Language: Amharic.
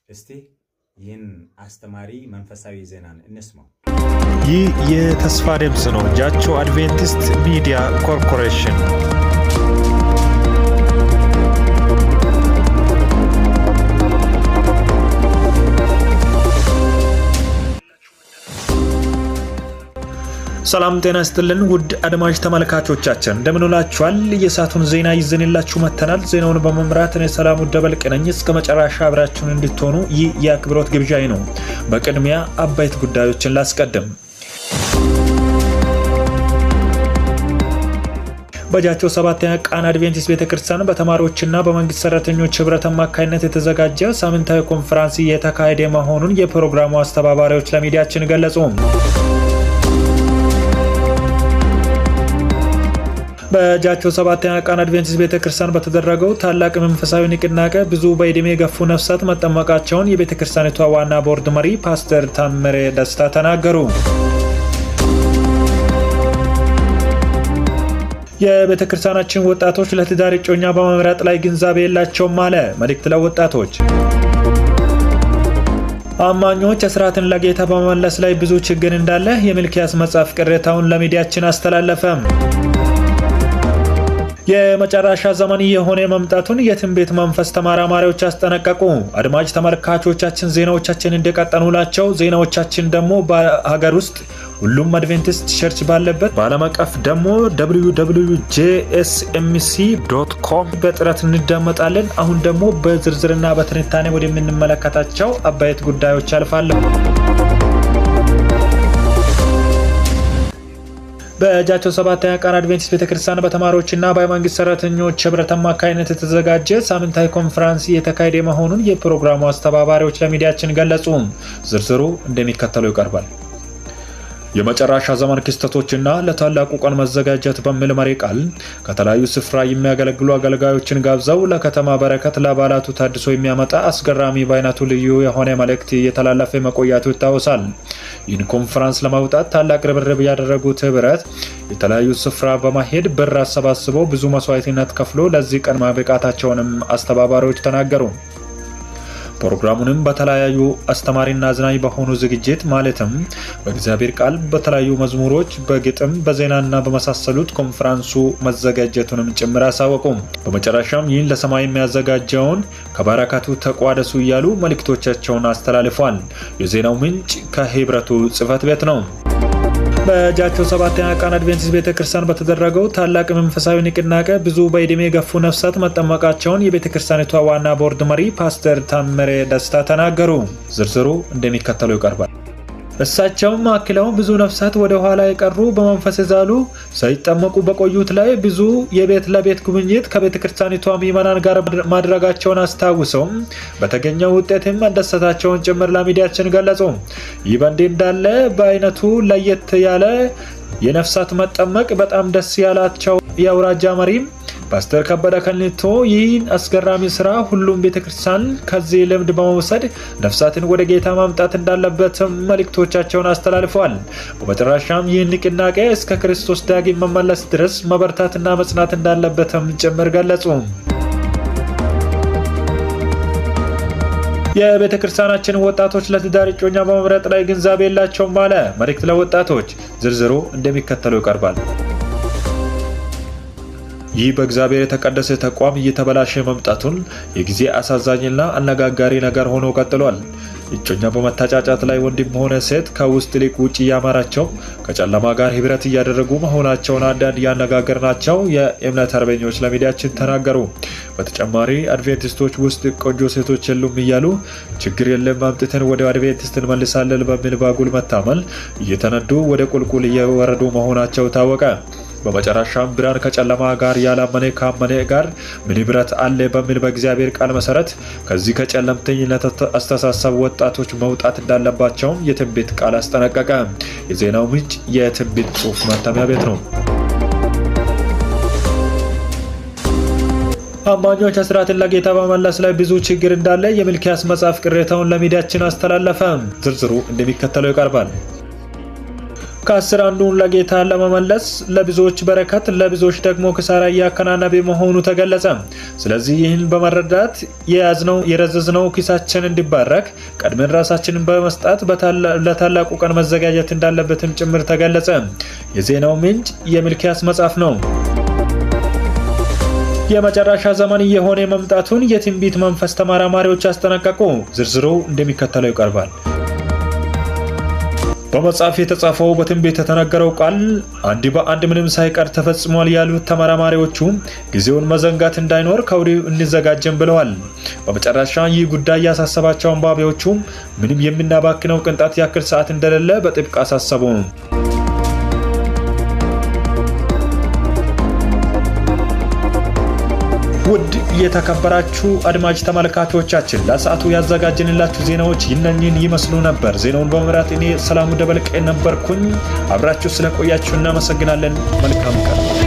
እስቲ ይህን አስተማሪ መንፈሳዊ ዜናን እንስማው። ይህ የተስፋ ድምጽ ነው። ጃቾ አድቬንቲስት ሚዲያ ኮርፖሬሽን። ሰላም ጤና ይስጥልን ውድ አድማጭ ተመልካቾቻችን እንደምን ውላችኋል? የሰዓቱን ዜና ይዘንላችሁ መተናል። ዜናውን በመምራት እኔ ሰላሙ ደበልቅ ነኝ። እስከ መጨረሻ አብራችሁን እንድትሆኑ ይህ የአክብሮት ግብዣዬ ነው። በቅድሚያ አበይት ጉዳዮችን ላስቀድም። በጃቾ 7ኛ ቀን አድቬንቲስት ቤተክርስቲያን በተማሪዎችና በመንግስት ሰራተኞች ህብረት አማካይነት የተዘጋጀ ሳምንታዊ ኮንፈረንስ እየተካሄደ መሆኑን የፕሮግራሙ አስተባባሪዎች ለሚዲያችን ገለጹ። በጃቾ 7ኛ ቀን አድቬንቲስት ቤተክርስቲያን በተደረገው ታላቅ መንፈሳዊ ንቅናቄ ብዙ በዕድሜ የገፉ ነፍሳት መጠመቃቸውን የቤተክርስቲያኒቷ ዋና ቦርድ መሪ ፓስተር ታምሬ ደስታ ተናገሩ። የቤተክርስቲያናችን ወጣቶች ለትዳር እጮኛ በመምረጥ ላይ ግንዛቤ የላቸውም አለ። መልእክት ለወጣቶች። አማኞች አስራትን ለጌታ በመመለስ ላይ ብዙ ችግር እንዳለ የሚልክያስ መጽሐፍ ቅሬታውን ለሚዲያችን አስተላለፈ። የመጨረሻ ዘመን የሆነ መምጣቱን የትንቢት መንፈስ ተመራማሪዎች አስጠነቀቁ። አድማጭ ተመልካቾቻችን ዜናዎቻችን እንደቀጠሉላቸው ዜናዎቻችን ደግሞ በሀገር ውስጥ ሁሉም አድቬንቲስት ቸርች ባለበት በዓለም አቀፍ ደግሞ www.jsmc.com በጥረት እንዳመጣለን። አሁን ደግሞ በዝርዝርና በትንታኔ ወደምንመለከታቸው አበይት ጉዳዮች አልፋለሁ። በጃቾ 7ኛ ቀን አድቬንቲስት ቤተክርስቲያን በተማሪዎችና በመንግስት ሰራተኞች ህብረት አማካይነት የተዘጋጀ ሳምንታዊ ኮንፈረንስ እየተካሄደ መሆኑን የፕሮግራሙ አስተባባሪዎች ለሚዲያችን ገለጹ። ዝርዝሩ እንደሚከተለው ይቀርባል። የመጨረሻ ዘመን ክስተቶችና ለታላቁ ቀን መዘጋጀት በሚል መሪ ቃል ከተለያዩ ስፍራ የሚያገለግሉ አገልጋዮችን ጋብዘው ለከተማ በረከት ለአባላቱ ታድሶ የሚያመጣ አስገራሚ በአይነቱ ልዩ የሆነ መልእክት እየተላለፈ መቆየቱ ይታወሳል። ይህን ኮንፈረንስ ለማውጣት ታላቅ ርብርብ ያደረጉት ህብረት የተለያዩ ስፍራ በማሄድ ብር አሰባስበው ብዙ መስዋዕትነት ከፍሎ ለዚህ ቀን ማብቃታቸውንም አስተባባሪዎች ተናገሩ። ፕሮግራሙንም በተለያዩ አስተማሪና አዝናኝ በሆኑ ዝግጅት ማለትም በእግዚአብሔር ቃል፣ በተለያዩ መዝሙሮች፣ በግጥም፣ በዜናና በመሳሰሉት ኮንፈረንሱ መዘጋጀቱንም ጭምር አሳወቁ። በመጨረሻም ይህን ለሰማይ የሚያዘጋጀውን ከበረከቱ ተቋደሱ እያሉ መልእክቶቻቸውን አስተላልፏል። የዜናው ምንጭ ከህብረቱ ጽሕፈት ቤት ነው። በጃቾ 7ኛ ቀን አድቬንቲስት ቤተክርስቲያን በተደረገው ታላቅ መንፈሳዊ ንቅናቄ ብዙ በዕድሜ የገፉ ነፍሳት መጠመቃቸውን የቤተክርስቲያኒቷ ዋና ቦርድ መሪ ፓስተር ታምሬ ደስታ ተናገሩ። ዝርዝሩ እንደሚከተለው ይቀርባል። እሳቸውም አክለው ብዙ ነፍሳት ወደ ኋላ የቀሩ በመንፈስ የዛሉ ሳይጠመቁ በቆዩት ላይ ብዙ የቤት ለቤት ጉብኝት ከቤተክርስቲያኒቷ ምዕመናን ጋር ማድረጋቸውን አስታውሰው በተገኘው ውጤትም መደሰታቸውን ጭምር ለሚዲያችን ገለጹ። ይህ በእንዲህ እንዳለ በአይነቱ ለየት ያለ የነፍሳት መጠመቅ በጣም ደስ ያላቸው የአውራጃ መሪም ፓስተር ከበደ ከኒቶ ይህን አስገራሚ ስራ ሁሉም ቤተክርስቲያን ከዚህ ልምድ በመውሰድ ነፍሳትን ወደ ጌታ ማምጣት እንዳለበት መልእክቶቻቸውን አስተላልፈዋል። በመጨረሻም ይህን ንቅናቄ እስከ ክርስቶስ ዳግም መመለስ ድረስ መበርታትና መጽናት እንዳለበትም ጭምር ገለጹ። የቤተክርስቲያናችን ወጣቶች ለትዳር እጮኛ በመምረጥ ላይ ግንዛቤ የላቸውም አለ። መልእክት ለወጣቶች። ዝርዝሩ እንደሚከተለው ይቀርባል። ይህ በእግዚአብሔር የተቀደሰ ተቋም እየተበላሸ መምጣቱን የጊዜ አሳዛኝና አነጋጋሪ ነገር ሆኖ ቀጥሏል። እጮኛ በመታጫጫት ላይ ወንድም ሆነ ሴት ከውስጥ ይልቅ ውጭ እያማራቸው ከጨለማ ጋር ህብረት እያደረጉ መሆናቸውን አንዳንድ ያነጋገርናቸው የእምነት አርበኞች ለሚዲያችን ተናገሩ። በተጨማሪ አድቬንቲስቶች ውስጥ ቆንጆ ሴቶች የሉም እያሉ ችግር የለም አምጥተን ወደ አድቬንቲስት እንመልሳለን በሚል ባጉል መታመል እየተነዱ ወደ ቁልቁል እየወረዱ መሆናቸው ታወቀ። በመጨረሻም ብርሃን ከጨለማ ጋር ያላመነ ካመነ ጋር ምን ህብረት አለ በሚል በእግዚአብሔር ቃል መሰረት ከዚህ ከጨለምተኝነት አስተሳሰብ ወጣቶች መውጣት እንዳለባቸውም የትንቢት ቃል አስጠነቀቀ። የዜናው ምንጭ የትንቢት ጽሑፍ ማተሚያ ቤት ነው። አማኞች አስራትን ለጌታ በመመለስ ላይ ብዙ ችግር እንዳለ የሚልክያስ መጽሐፍ ቅሬታውን ለሚዲያችን አስተላለፈ። ዝርዝሩ እንደሚከተለው ይቀርባል። ከ10 አንዱን ለጌታ ለመመለስ ለብዙዎች በረከት ለብዙዎች ደግሞ ክሳራ ያከናነበ መሆኑ ተገለጸ። ስለዚህ ይህን በመረዳት የያዝነው የረዘዝነው ኪሳችን እንዲባረክ ቀድመን ራሳችንን በመስጣት ለታላቁ ቀን መዘጋጀት እንዳለበትም ጭምር ተገለጸ። የዜናው ምንጭ የሚልክያስ መጽሐፍ ነው። የመጨረሻ ዘመን የሆነ መምጣቱን የትንቢት መንፈስ ተመራማሪዎች አስጠነቀቁ። ዝርዝሩ እንደሚከተለው ይቀርባል። በመጽሐፍ የተጻፈው በትንቢት የተነገረው ቃል አንድ በአንድ ምንም ሳይቀር ተፈጽሟል ያሉት ተመራማሪዎቹ ጊዜውን መዘንጋት እንዳይኖር ከወዲሁ እንዘጋጀን ብለዋል። በመጨረሻ ይህ ጉዳይ ያሳሰባቸው አንባቢዎቹ ምንም የምናባክነው ቅንጣት ያክል ሰዓት እንደሌለ በጥብቅ አሳሰቡ። ውድ የተከበራችሁ አድማጭ ተመልካቾቻችን ለሰዓቱ ያዘጋጀንላችሁ ዜናዎች ይነኝን ይመስሉ ነበር። ዜናውን በመምራት እኔ ሰላሙ ደበልቄ ነበርኩኝ። አብራችሁ ስለቆያችሁ እናመሰግናለን። መልካም ቀን።